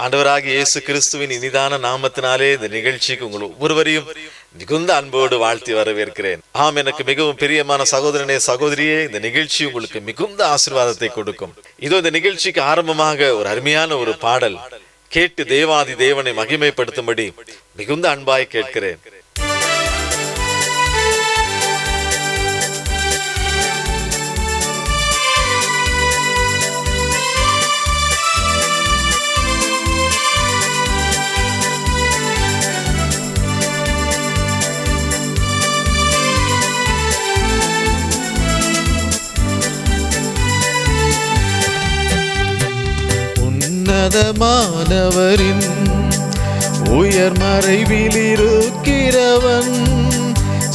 ஆண்டவராகிய இயேசு கிறிஸ்துவின் இனிதான நாமத்தினாலே இந்த நிகழ்ச்சிக்கு உங்கள் ஒவ்வொருவரையும் மிகுந்த அன்போடு வாழ்த்தி வரவேற்கிறேன். ஆம், எனக்கு மிகவும் பிரியமான சகோதரனே, சகோதரியே, இந்த நிகழ்ச்சி உங்களுக்கு மிகுந்த ஆசீர்வாதத்தை கொடுக்கும். இதோ இந்த நிகழ்ச்சிக்கு ஆரம்பமாக ஒரு அருமையான ஒரு பாடல் கேட்டு தேவாதி தேவனை மகிமைப்படுத்தும்படி மிகுந்த அன்பாய் கேட்கிறேன். உன்னதமானவரின் உயர் மறைவில் இருக்கிறவன்,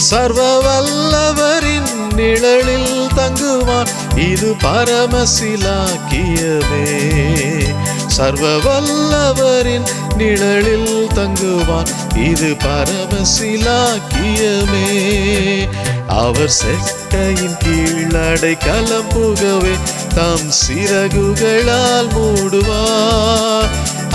சர்வ வல்லவரின் நிழலில் தங்குவான், இது பரமசிலாக்கியமே. சர்வ வல்லவரின் நிழலில் தங்குவான், இது பரமசிலாக்கியமே. அவர் செட்டையின் கீழடை கலம்புகவே தம் சிறகுகளால் மூடுவார்.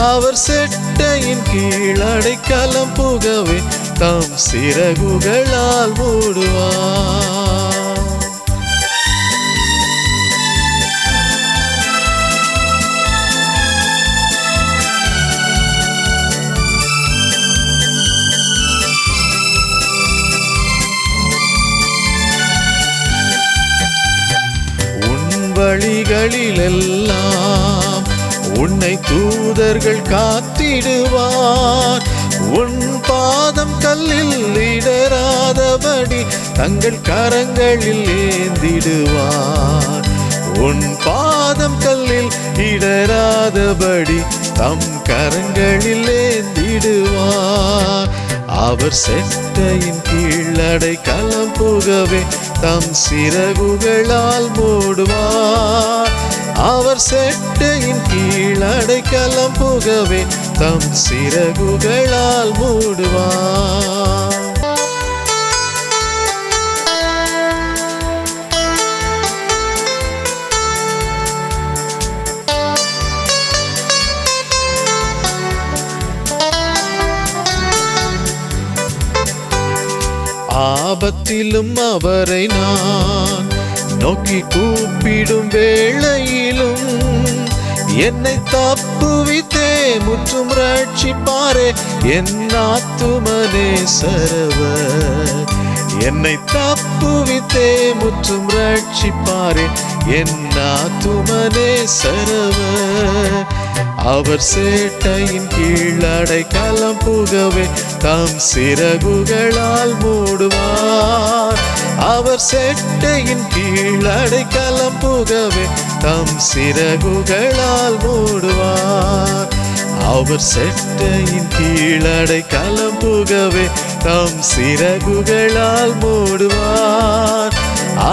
அவர் செட்டையின் கீழடை கலம்புகவே தம் சிறகுகளால் மூடுவார். வழிகளிலெல்லாம் உன்னை தூதர்கள் காத்திடுவார். உன் பாதம் கல்லில் இடராதபடி தங்கள் கரங்களில் ஏந்திடுவார். உன் பாதம் கல்லில் இடராதபடி தம் கரங்களில் ஏந்திடுவார். அவர் செட்டையின் கீழடை கலம்புகவே தம் சிறகுகளால் மூடுவார். அவர் செட்டையின் கீழடை கலம்புகவே தம் சிறகுகளால் மூடுவார். ஆபத்திலும் அவரை நான் நோக்கி கூப்பிடும் வேளையிலும் என்னை தப்புவித்தே முற்றும் ரட்சிப்பாரே என் ஆத்துமனே சரவர். என்னை தப்புவித்தே முற்றும் ரட்சிப்பாரே என் ஆத்துமனே சரவர். அவர் சேட்டையின் கீழடை கலம்புகவே தம் சிறகுகளால் மூடுவார். அவர் சேட்டையின் கீழடை கலம்புகவே தம் சிறகுகளால் மூடுவார். அவர் செட்டையின் கீழடை கலம்புகவே தம் சிறகுகளால் மூடுவார்.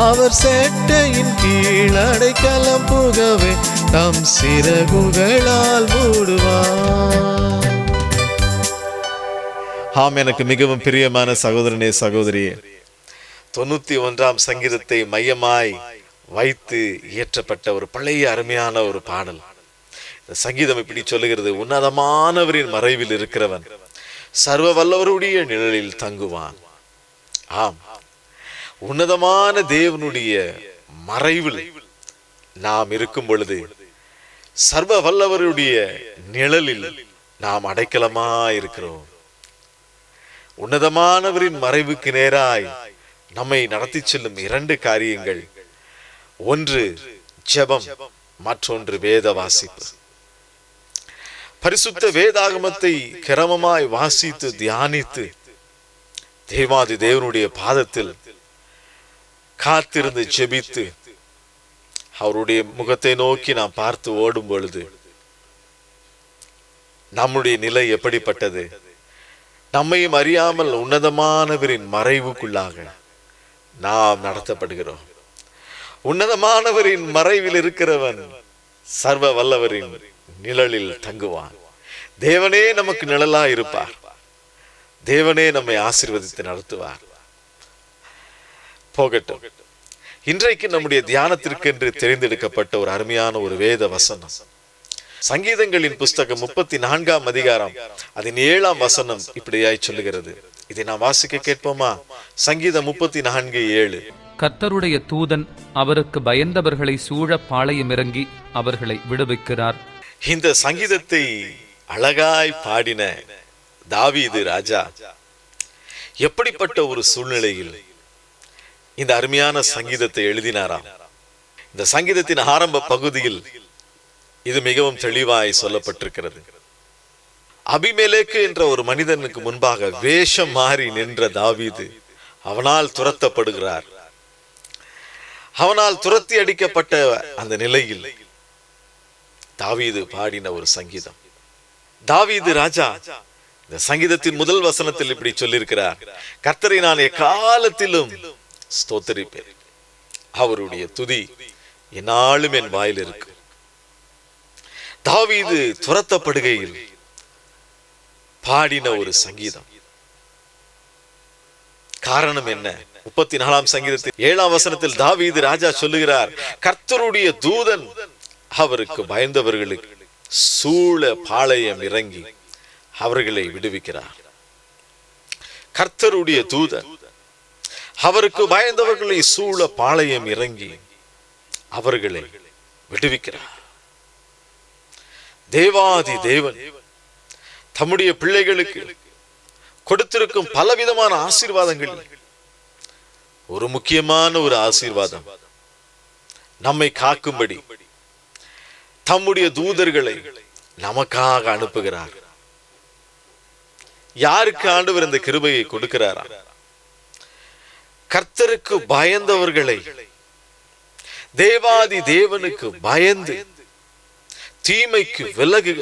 அவர் செட்டையின் கீழடை கலம்புகவே தம் சிறகுகளால் மூடுவார். ஆம், எனக்கு மிகவும் பிரியமான சகோதரனே, சகோதரியே, 91ஆம் சங்கீதத்தை மையமாய் வைத்து இயற்றப்பட்ட ஒரு பழைய அருமையான ஒரு பாடல். இந்த சங்கீதம் இப்படி சொல்லுகிறது: உன்னதமானவரின் மறைவில் இருக்கிறவன் சர்வ வல்லவருடைய நிழலில் தங்குவான். ஆம், உன்னதமான தேவனுடைய மறைவில் நாம் இருக்கும் பொழுது சர்வ வல்லவருடைய நிழலில் நாம் அடைக்கலமா இருக்கிறோம். உன்னதமானவரின் மறைவுக்கு நேராய் நம்மை நடத்தி செல்லும் 2 காரியங்கள், ஒன்று ஜெபம், மற்றொன்று வேத வாசிப்பு. பரிசுத்த வேதாகமத்தை கிரமமாய் வாசித்து தியானித்து தேவாதி தேவனுடைய பாதத்தில் காத்திருந்து ஜெபித்து அவருடைய முகத்தை நோக்கி நாம் பார்த்து ஓடும் பொழுது நம்முடைய நிலை எப்படிப்பட்டது? நம்மையும் அறியாமல் உன்னதமானவரின் மறைவுக்குள்ளாக நாம் நடத்தப்படுகிறோம். உன்னதமானவரின் மறைவில் இருக்கிறவன் சர்வ வல்லவரின் நிழலில் தங்குவான். தேவனே நமக்கு நிழலா இருப்பார். தேவனே நம்மை ஆசீர்வதித்து நடத்துவார். போகட்டும். இன்றைக்கு நம்முடைய தியானத்திற்கு என்று தெரிந்தெடுக்கப்பட்ட ஒரு அருமையான ஒரு வேத வசனம் சங்கீதங்களின் புஸ்தகம் 34ஆம் அதிகாரம் அதன் 7ஆம் வசனம் இப்படியாய் சொல்லுகிறது. இதை நாம் வாசிக்க கேட்போமா? சங்கீதம் 34:7. கர்த்தருடைய தூதன் அவருக்கு பயந்தவர்களை சூழ பாளையமிறங்கி அவர்களை விடுவிக்கிறார். இந்த சங்கீதத்தை அழகாய் பாடின தாவீது ராஜா எப்படிப்பட்ட ஒரு சூழ்நிலையில் இந்த அருமையான சங்கீதத்தை எழுதினாராம்? இந்த சங்கீதத்தின் ஆரம்ப பகுதியில் இது மிகவும் தெளிவாய் சொல்லப்பட்டிருக்கிறது. அபிமெலேக்கு என்ற ஒரு மனிதனுக்கு முன்பாக வேஷம் மாறி நின்ற தாவீது அவனால் துரத்தப்படுகிறார். அவனால் துரத்தி அடிக்கப்பட்ட அந்த நிலையில் தாவீது பாடின ஒரு சங்கீதம். தாவீது ராஜா இந்த சங்கீதத்தின் முதல் வசனத்தில் இப்படி சொல்லியிருக்கிறார், கர்த்தரை நான் எக்காலத்திலும் ஸ்தோத்தரிப்பேன், அவருடைய துதி என்னாலும் என் வாயில் இருக்கு. தாவீது துரத்தப்படுகையில் பாடின ஒரு சங்கீதம். காரணம் என்ன? 34ஆம் சங்கீதத்தில் 7ஆம் வசனத்தில் தாவீது ராஜா சொல்லுகிறார், கர்த்தருடைய தூதன் அவருக்கு பயந்தவர்களுக்கு சூழ பாளையம் இறங்கி அவர்களை விடுவிக்கிறார். கர்த்தருடைய தூதன் அவருக்கு பயந்தவர்களை சூழ பாளையம் இறங்கி அவர்களை விடுவிக்கிறார். தேவாதி தேவன் தம்முடைய பிள்ளைகளுக்கு கொடுத்திருக்கும் பலவிதமான ஆசீர்வாதங்கள் ஒரு முக்கியமான ஒரு ஆசீர்வாதம், நம்மை காக்கும்படி தம்முடைய தூதர்களை நமக்காக அனுப்புகிறார். யாருக்கு ஆண்டவர் இந்த கிருபையை கொடுக்கிறாரா? கர்த்தருக்கு பயந்தவர்களை, தேவாதி தேவனுக்கு பயந்து தீமைக்கு விலகுக,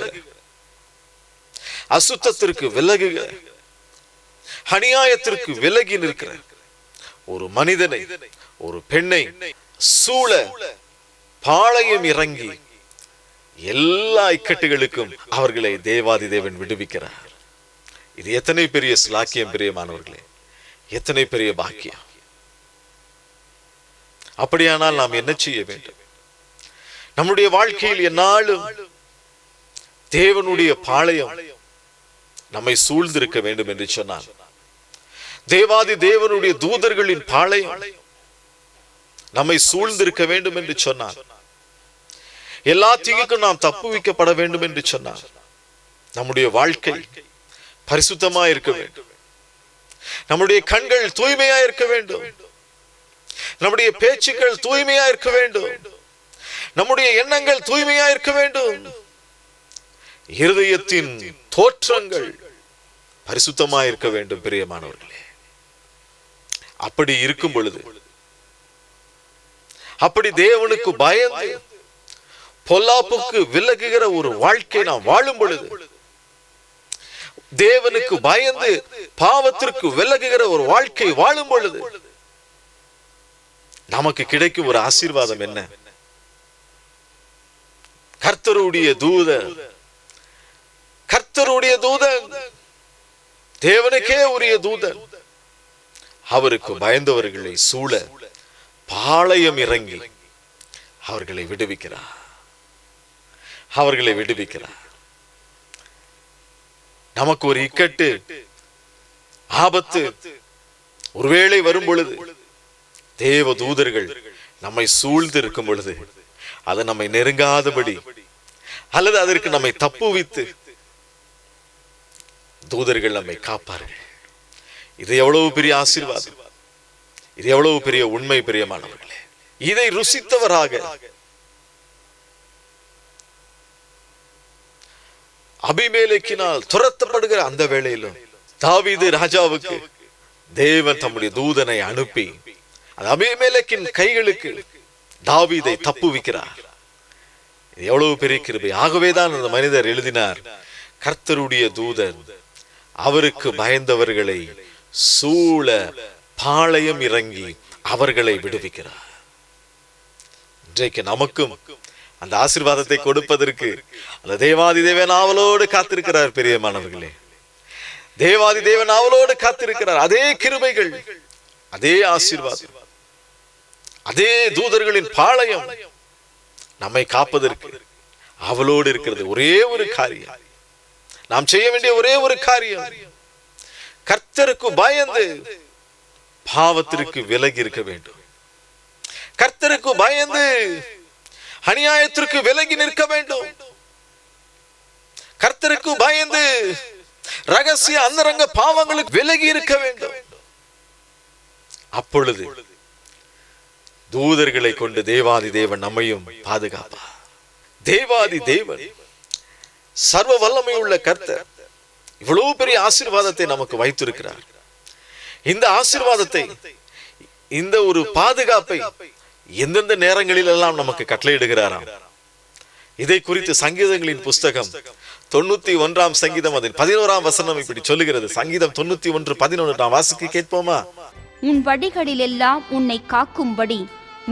அசுத்தத்திற்கு விலகுக, அநியாயத்திற்கு விலகி நிற்கிற ஒரு மனிதனை, ஒரு பெண்ணை சூழ பாளையம் இறங்கி எல்லா இக்கட்டுகளுக்கும் அவர்களை தேவாதி தேவன் விடுவிக்கிறார். இது எத்தனை பெரிய ஸ்லாக்கியம் பிரியமானவர்களே, எத்தனை பெரிய பாக்கியம். அப்படியானால் நாம் என்ன செய்ய வேண்டும்? நம்முடைய வாழ்க்கையில் என்னாலும் தேவனுடைய பாளையம் நம்மை சூழ்ந்திருக்க வேண்டும் என்று சொன்னார். தேவாதி தேவனுடைய தூதர்களின் பாளையம் நம்மை சூழ்ந்திருக்க வேண்டும் என்று சொன்னார். எல்லா தீங்குக்கும் நாம் தப்புவிக்கப்பட வேண்டும் என்று சொன்னார். நம்முடைய வாழ்க்கை பரிசுத்தமா இருக்க வேண்டும். நம்முடைய கண்கள் தூய்மையா இருக்க வேண்டும். நம்முடைய பேச்சுக்கள் தூய்மையா இருக்க வேண்டும். நம்முடைய எண்ணங்கள் தூய்மையா இருக்க வேண்டும். இருதயத்தின் தோற்றங்கள் பரிசுத்தமா இருக்க வேண்டும் பிரியமானவர்களே. அப்படி இருக்கும் பொழுது, அப்படி தேவனுக்கு பயந்து பொல்லாப்புக்கு விலகுகிற ஒரு வாழ்க்கை நாம் வாழும் பொழுது, தேவனுக்கு பயந்து பாவத்திற்கு விலகுகிற ஒரு வாழ்க்கை வாழும் பொழுது நமக்கு கிடைக்கும் ஒரு ஆசீர்வாதம் என்ன? கர்த்தருடைய தூதன், கர்த்தருடைய தூதன், தேவனுக்கே உரிய தூதன் அவருக்கு பயந்தவர்களை சூழ பாளையம் இறங்கி அவர்களை விடுவிக்கிறார். அவர்களை விடுவிக்கிறார். நமக்கு ஒரு இக்கட்டு, ஆபத்து ஒருவேளை வரும் பொழுது, தேவ தூதர்கள் நம்மை சூழ்ந்து இருக்கும் பொழுது, அது நம்மை நெருங்காதபடி அல்லது அதற்கு நம்மை தப்புவித்து தூதர்கள் நம்மை காப்பார்கள். இது எவ்வளவு பெரிய ஆசீர்வாதம், இது எவ்வளவு பெரிய உண்மை பிரியமானவர்களே. இதை ருசித்தவராக அபிமெலேக்கினால் துரத்தப்படுகிற அந்த வேளையிலும் தாவீது ராஜாவுக்கு தேவன் தம்முடைய தூதனை அனுப்பி அந்த அபிமெலேக்கின் கைகளுக்கு தாவீதை தப்புவிக்கிறார். எவ்வளவு பெரிய கிருபை. ஆகவேதான் அந்த மனிதர் எழுதினார், கர்த்தருடைய தூதன் அவருக்கு பயந்தவர்களை சூழ பாளையம் இறங்கி அவர்களை விடுவிக்கிறார். இன்றைக்கு நமக்கும் அந்த ஆசீர்வாதத்தை கொடுப்பதற்கு அந்த தேவாதி தேவன் ஆவலோடு காத்திருக்கிறார் பிரியமானவர்களே. தேவாதி தேவன் ஆவலோடு காத்திருக்கிறார். அதே கிருபைகள், அதே ஆசீர்வாதம், அதே தூதர்களின் பாளையம் நம்மை காப்பதற்கு அவளோடு இருக்கிறது ஒரே ஒரு காரியம், நாம் செய்ய வேண்டிய ஒரே ஒரு காரியம், கர்த்தருக்கு பயந்து பாவத்திற்கு விலகி இருக்க வேண்டும். கர்த்தருக்கு பயந்து அநியாயத்திற்கு விலகி நிற்க வேண்டும். கர்த்தருக்கு பயந்து ரகசிய அந்தரங்க பாவங்களுக்கு விலகி இருக்க வேண்டும். அப்பொழுது தூதர்களை கொண்டு தேவாதி தேவன் நம்மையும் பாதுகாப்பார். தேவாதி தேவன் சர்வ வல்லமை உள்ள கர்த்தர் இவ்வளவு பெரிய ஆசீர்வாதத்தை நமக்கு வைத்திருக்கிறார். இந்த ஆசீர்வாதத்தை, இந்த ஒரு பாதுகாப்பை எந்தெந்த நேரங்களில் எல்லாம் நமக்கு கட்டளையிடுகிறாராம். இதை குறித்து சங்கீதங்களின் புஸ்தகம் 91 சங்கீதம் அதன் 11 வசனம் இப்படி சொல்லுகிறது. சங்கீதம் 91:11 நாம் வாசிக்க கேட்போமா? உன் வழிகளிலெல்லாம் உன்னை காக்கும்படி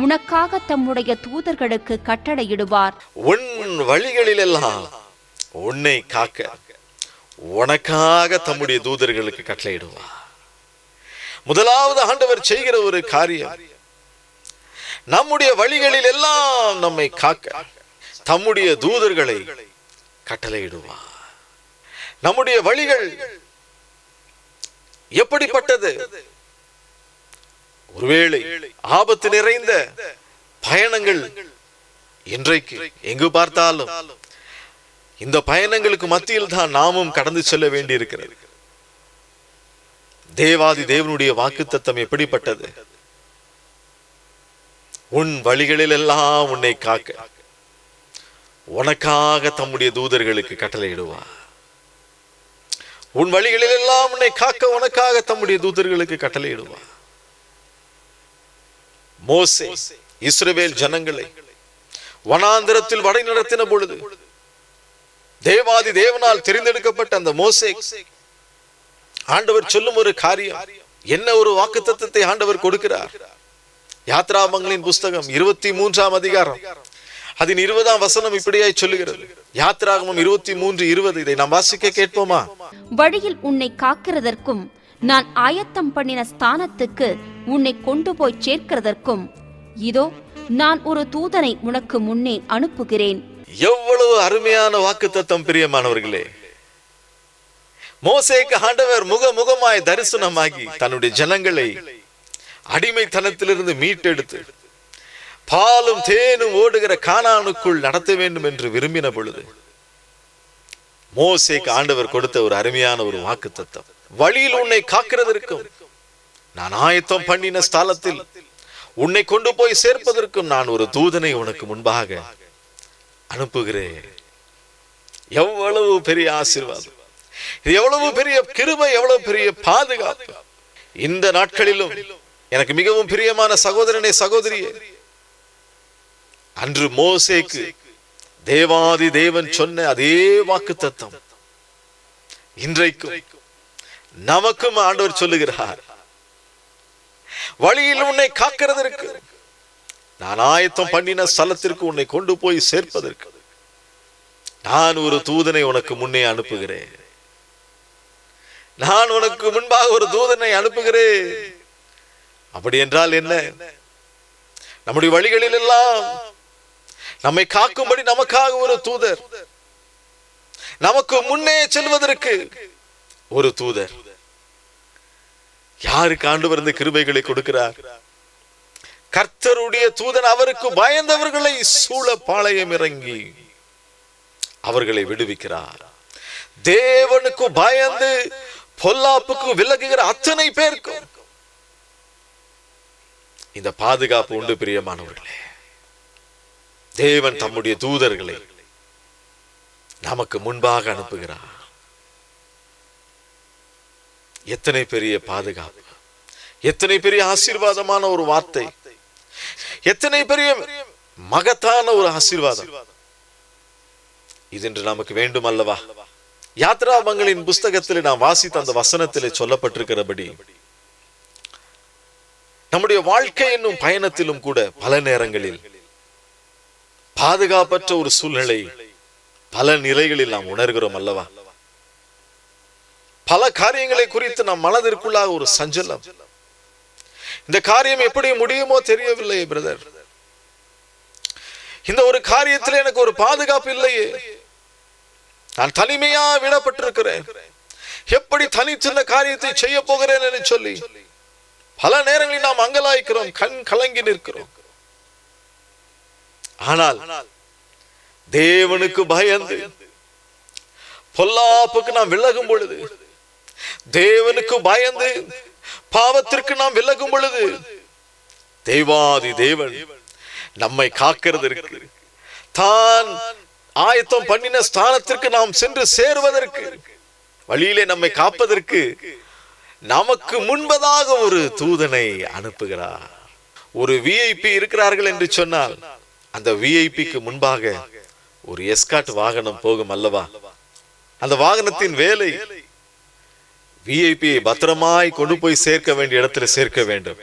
உனக்காக தம்முடைய தூதர்களுக்கு கட்டளையிடுவார். உன் வழிகளிலெல்லாம் உன்னை காக்க உனக்காக தம்முடைய தூதர்களுக்கு கட்டளையிடுவார். முதலாவது ஆண்டவர் செய்கிற ஒரு காரியம், நம்முடைய வழிகளில் எல்லாம் நம்மை காக்க தம்முடைய தூதர்களை கட்டளையிடுவார். நம்முடைய வழிகள் எப்படிப்பட்டது? ஒருவேளை ஆபத்து நிறைந்த பயணங்கள் இன்றைக்கு எங்கு பார்த்தாலும் இந்த பயணங்களுக்கு மத்தியில் தான் நாமும் கடந்து செல்ல வேண்டி இருக்கிறது. தேவாதி தேவனுடைய வாக்குத்தத்தம் எப்படிப்பட்டது? உன் வழிகளில் எல்லாம் உன்னை காக்க உனக்காக தம்முடைய தூதர்களுக்கு கட்டளையிடுவார். உன் வழிகளில் எல்லாம் உன்னை காக்க உனக்காக தம்முடைய தூதர்களுக்கு கட்டளையிடுவார். மோசே இஸ்ரவேல் ஜனங்களை வனாந்திரத்தில் வழி நடத்தின பொழுது தேவாதி தேவனால் தெரிந்தெடுக்கப்பட்ட அந்த மோசே ஆண்டவர் சொல்லும் ஒரு காரியம், என்ன ஒரு வாக்குத்தத்தத்தை ஆண்டவர் கொடுக்கிறார். யாத்ராகமங்களின் புஸ்தகம் 23 அதிகாரம் அதன் 20 வசனம் இப்படியாய் சொல்லுகிறது. யாத்ராகமம் 23:20 இதை நாம் வாசிக்க கேட்போமா? வழியில் உன்னை காக்கிறதற்கும் நான் ஆயத்தம் பண்ணின ஸ்தானத்துக்கு உன்னை கொண்டு போய் சேர்க்கிறதற்கும் இதோ நான் ஒரு தூதனை உனக்கு முன்னே அனுப்புகிறேன். எவ்வளவு அருமையான வாக்குத்தத்தம் பிரியமானவர்களே! மோசேக்கு ஆண்டவர் முகமாய் தரிசனமாகி தன்னுடைய ஜனங்களை அடிமைத்தனத்திலிருந்து மீட்டெடுத்து பாலும் தேனும் ஓடுகிற கானானுக்குள் நடத்த வேண்டும் என்று விரும்பின பொழுது மோசேக்கு ஆண்டவர் கொடுத்த ஒரு அருமையான ஒரு வாக்குத்தத்தம், வழியில் உன்னை காக்கிறதற்கும் நான் ஆயத்தம் பண்ணின ஸ்தலத்தில் உன்னை கொண்டு போய் சேர்ப்பதற்கும் நான் ஒரு தூதனை உனக்கு முன்பாக அனுப்புகிறேன். எவ்வளவு பெரிய ஆசீர்வாதம், எவ்வளவு பெரிய கிருபை, எவ்வளவு பெரிய பாதுகாப்பு! இந்த நாட்களிலும் எனக்கு மிகவும் பிரியமான சகோதரனே, சகோதரியே, அன்று மோசேக்கு தேவாதி தேவன் சொன்ன அதே வாக்குத்தத்தம் இன்றைக்கும் நமக்கும் ஆண்டவர் சொல்லுகிறார். வழியில் உன்னை காக்கிறதற்கு நான் ஆயத்தம் பண்ணின ஸ்தலத்திற்கு உன்னை கொண்டு போய் சேர்ப்பதற்கு நான் ஒரு தூதனை உனக்கு முன்னே அனுப்புகிறேன். நான் உனக்கு முன்பாக ஒரு தூதனை அனுப்புகிறேன். அப்படி என்றால் என்ன? நம்முடைய வழிகளில் எல்லாம் நம்மை காக்கும்படி நமக்காக ஒரு தூதர், நமக்கு முன்னே செல்வதற்கு ஒரு தூதர். யாருக்கு ஆண்டவர் இந்த கிருபைகளை கொடுக்கிறார்? கர்த்தருடைய தூதன் அவருக்கு பயந்தவர்களை சூழ பாளையம் இறங்கி அவர்களை விடுவிக்கிறார். தேவனுக்கு பயந்து பொல்லாப்புக்கு விலகுகிற அத்தனை பேருக்கும் இந்த பாதுகாப்பு உண்டு. பிரியமானவர்களே, தேவன் தம்முடைய தூதர்களை நமக்கு முன்பாக அனுப்புகிறார். எத்தனை பெரிய பாதுகாப்பு, எத்தனை பெரிய ஆசீர்வாதமான ஒரு வார்த்தை, எத்தனை பெரிய மகத்தான ஒரு ஆசீர்வாதம் இது என்று நமக்கு வேண்டும் அல்லவா? யாத்ராகமங்களின் புஸ்தகத்தில் நாம் வாசித்த அந்த வசனத்தில் சொல்லப்பட்டிருக்கிறபடி நம்முடைய வாழ்க்கை என்னும் பயணத்திலும் கூட பல நேரங்களில் பாதுகாப்பற்ற ஒரு சூழ்நிலை பல நிலைகளில் நாம் உணர்கிறோம் அல்லவா? பல காரியங்களை குறித்து நம் மனதிற்குள்ளாக ஒரு சஞ்சலம், இந்த காரியம் எப்படி முடியுமோ தெரியவில்லை பிரதர், இந்த ஒரு காரியத்தில் எனக்கு ஒரு பாதுகாப்பு இல்லையே, நான் தனிமையா விடப்பட்டிருக்கிறேன், எப்படி தனித்து இந்த காரியத்தை செய்ய போகிறேன் என்று சொல்லி பல நேரங்களில் நாம் அங்கலாய்க்கிறோம், கண் கலங்கி நிற்கிறோம். ஆனால் தேவனுக்கு பயந்து பொல்லாப்புக்கு நாம் விலகும் பொழுது, தேவனுக்கு பயந்து பாவத்திற்கு நாம் விலகும் பொழுது, தேவாதி தேவன் நம்மை காக்கிறதற்கு, தான் ஆயத்தம் பண்ணின ஸ்தானத்திற்கு நாம் சென்று சேருவதற்கு, வழியிலே நம்மை காப்பதற்கு நமக்கு முன்பதாக ஒரு தூதனை அனுப்புகிறார். ஒரு விஐபி இருக்கிறார்கள் என்று சொன்னால் அந்த விஐபிக்கு முன்பாக ஒரு எஸ்கார்ட் வாகனம் போகும் அல்லவா? அந்த வாகனத்தின் வேலை விஐபியை பத்திரமாய் கொண்டு போய் சேர்க்க வேண்டிய இடத்துல சேர்க்க வேண்டும்.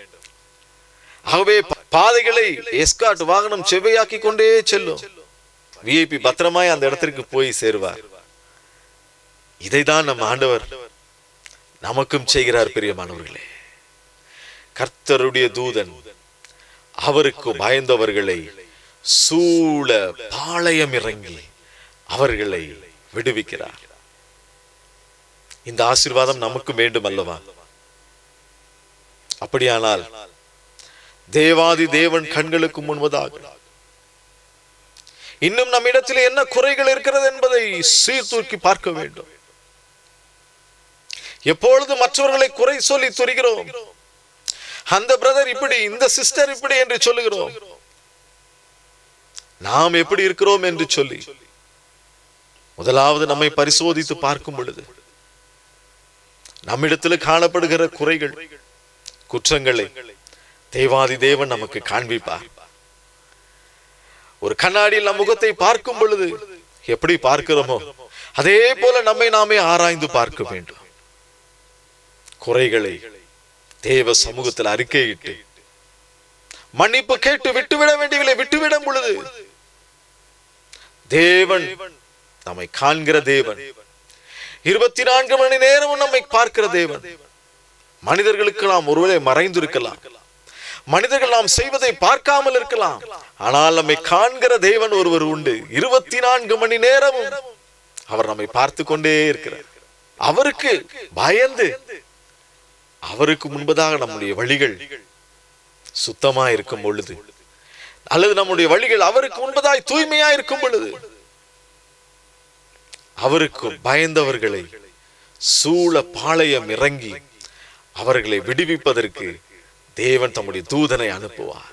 ஆகவே பாதைகளை எஸ்கார்ட் வாகனம் செவ்வையாக்கி கொண்டே செல்லும். விஐபி பத்திரமாய் அந்த இடத்திற்கு போய் சேருவார். இதைதான் நம் ஆண்டவர் நமக்கும் செய்கிறார். பிரியமானவர்களே, கர்த்தருடைய தூதன் அவருக்கு பயந்தவர்களை சூழ பாளையம் இறங்கி அவர்களை விடுவிக்கிறார். இந்த ஆசீர்வாதம் நமக்கு வேண்டும் அல்லவா? அப்படியானால் தேவாதி தேவன் கண்களுக்கு முன்பதாக இன்னும் நம்மிடத்தில் என்ன குறைகள் இருக்கிறது என்பதை சீர்தூக்கி பார்க்க வேண்டும். எப்பொழுது மற்றவர்களை குறை சொல்லி துரிகிறோம், அந்த பிரதர் இப்படி, இந்த சிஸ்டர் இப்படி என்று சொல்லுகிறோம், நாம் எப்படி இருக்கிறோம் என்று சொல்லி முதலாவது நம்மை பரிசோதித்து பார்க்கும் பொழுது நம்மிடத்தில் காணப்படுகிற குறைகள், குற்றங்களை தேவாதி தேவன் நமக்கு காண்பிப்பார். ஒரு கண்ணாடியில் நம் முகத்தை பார்க்கும் பொழுது எப்படி பார்க்கிறோமோ அதே போல நம்மை நாமே ஆராய்ந்து பார்க்க வேண்டும். குறைகளை தேவ சமூகத்தில் அறிக்கையிட்டு மன்னிப்பு கேட்டு விட்டுவிட வேண்டியவர்களை விட்டுவிடும் பொழுது தேவன் நம்மை காண்கிற தேவன், 24 மணி நேரமும் நம்மை பார்க்கிற தேவன். மனிதர்களுக்கு நாம் ஒருவேளை மறைந்து இருக்கலாம், மனிதர்கள் நாம் செய்வதை பார்க்காமல் இருக்கலாம், ஆனால் நம்மை காண்கிற தேவன் ஒருவர் உண்டு. 24 மணி நேரமும் அவர் நம்மை பார்த்து கொண்டே இருக்கிறார். அவருக்கு பயந்து அவருக்கு முன்பதாக நம்முடைய வழிகள் சுத்தமா இருக்கும் பொழுது, அல்லது நம்முடைய வழிகள் அவருக்கு முன்பதாய் தூய்மையா இருக்கும் பொழுது, அவருக்கு பயந்தவர்களை சூழ பாளையம் இறங்கி அவர்களை விடுவிப்பதற்கு தேவன் தம்முடைய தூதனை அனுப்புவார்.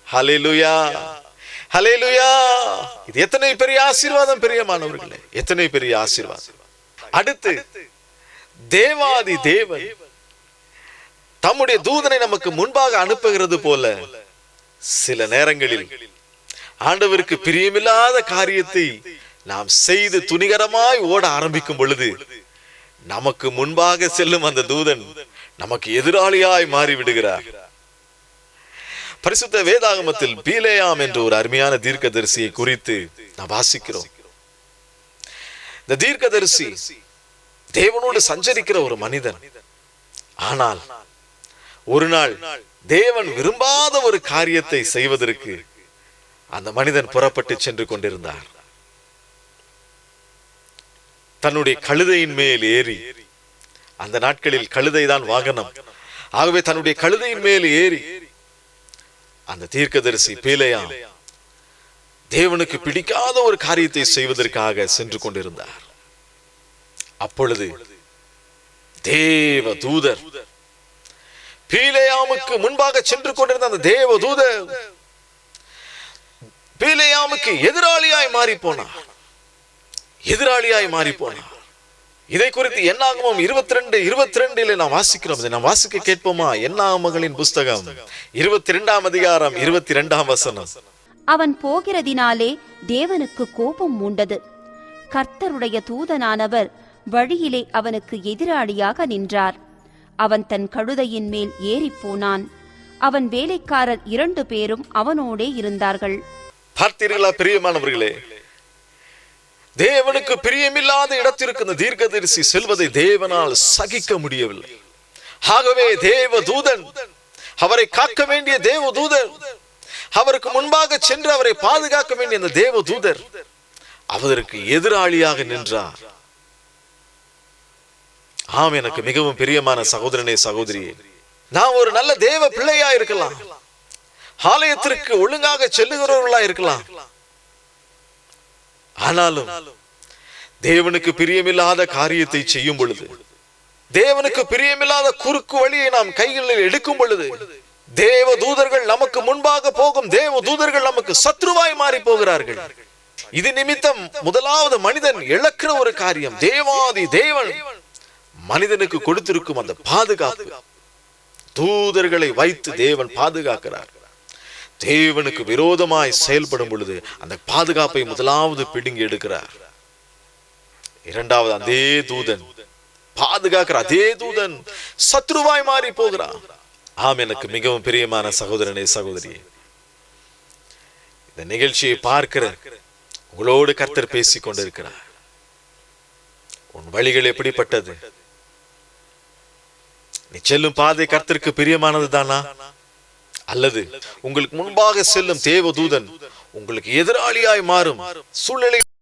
ஹல்லேலூயா, ஹல்லேலூயா. இது எத்தனை பெரிய ஆசீர்வாதம் பிரியமானவர்களே, எத்தனை பெரிய ஆசீர்வாதம். அடுத்து தேவாதி தேவன் தம்முடைய தூதனை நமக்கு முன்பாக அனுப்புகிறது போல சில நேரங்களில் ஆண்டவருக்கு பிரியமில்லாத காரியத்தை நாம் செய்து துணிகரமாய் ஓட ஆரம்பிக்கும் பொழுது நமக்கு முன்பாக செல்லும் அந்த தூதன் நமக்கு எதிராளியாய் மாறி விடுகிறார். பரிசுத்த வேதாகமத்தில் பீலேயாம் என்ற ஒரு அருமையான தீர்க்கதரிசியை குறித்து நாம் வாசிக்கிறோம். இந்த தீர்க்கதரிசி தேவனோடு சஞ்சரிக்கிற ஒரு மனிதன். ஆனால் ஒரு நாள் தேவன் விரும்பாத ஒரு காரியத்தை செய்வதற்கு அந்த மனிதன் புறப்பட்டு சென்று கொண்டிருந்தார். தன்னுடைய கழுதையின் மேல் ஏறி, அந்த நாட்களில் கழுதை தான் வாகனம், ஆகவே தன்னுடைய கழுதையின் மேல் ஏறி அந்த தீர்க்கதரிசி பீலேயாம் தேவனுக்கு பிடிக்காத ஒரு காரியத்தை செய்வதற்காக சென்று கொண்டிருந்தார். அப்பொழுது தேவ தூதர் பீலேயாமுக்கு முன்பாக சென்று கொண்டிருந்த அந்த தேவ தூதர் பீலேயாமுக்கு எதிராளியாய் மாறி போனார். எதிராளியாய் மாறி போனார். இதை குறித்து என்னாகமம் 22:22 நாம் வாசிக்கிறோம். நாம் வாசிக்க கேட்போமா? என்னாகமங்களின் புஸ்தகம் 22ஆம் அதிகாரம் 22ஆம் வசனம். அவன் போகிறதினாலே தேவனுக்கு கோபம் மூண்டது. கர்த்தருடைய தூதனானவர் வழியிலே அவனுக்கு எதிராளியாக நின்றார். அவன் தன் கழுதையின் மேல் ஏறி போனான். அவன் வேலைக்காரர் 2 பேரும் அவனோடே இருந்தார்கள். பார்த்தீர்களா பிரியமானவர்களே, தேவனுக்கு பிரியமில்லாத இடத்திற்கு இந்த தீர்க்கதரிசி செல்வதை தேவனால் சகிக்க முடியவில்லை. ஆகவே தேவ தூதன், அவரை காக்க வேண்டிய தேவ தூதன், அவருக்கு முன்பாக சென்று அவரை பாதுகாக்க வேண்டிய அந்த தேவ தூதர் அவருக்கு எதிராளியாக நின்றார். ஆம், எனக்கு மிகவும் பிரியமான சகோதரனே சகோதரியே, நாம் ஒரு நல்ல தேவ பிள்ளையா இருக்கலாம், ஆலயத்திற்கு ஒழுங்காக செல்லுகிறவர்களா இருக்கலாம். ஆனாலும் தேவனுக்கு பிரியமில்லாத காரியத்தை செய்யும் பொழுது, தேவனுக்கு பிரியமில்லாத குறுக்கு வழியை நாம் கைகளில் எடுக்கும் பொழுது, தேவ தூதர்கள் நமக்கு முன்பாக போகும் தேவ தூதர்கள் நமக்கு சத்ருவாய் மாறி போகிறார்கள். இது நிமித்தம் முதலாவது மனிதன் இழக்கிற ஒரு காரியம், தேவாதி தேவன் மனிதனுக்கு கொடுத்திருக்கும் அந்த பாதுகாப்பு. தூதர்களை வைத்து தேவன் பாதுகாக்கிறார். தேவனுக்கு விரோதமாய் செயல்படும் பொழுது அந்த பாதுகாப்பை முதலாவது பிடுங்கி எடுக்கிறார். இரண்டாவது, அதே தூதன் பாதுகாக்கிற அதே தூதன் சத்ருவாய் மாறி போகிறான். ஆம், எனக்கு மிகவும் பிரியமான சகோதரனே சகோதரியே, இந்த நிகழ்ச்சியை பார்க்கிற உங்களோடு கர்த்தர் பேசிக் கொண்டிருக்கிறார். உன் வழிகள் எப்படிப்பட்டது? நீ செல்லும் பாதை கர்த்தருக்கு பிரியமானது தானா? அல்லது உங்களுக்கு முன்பாக செல்லும் தேவ தூதன் உங்களுக்கு எதிராளியாய் மாறும் சூழ்நிலை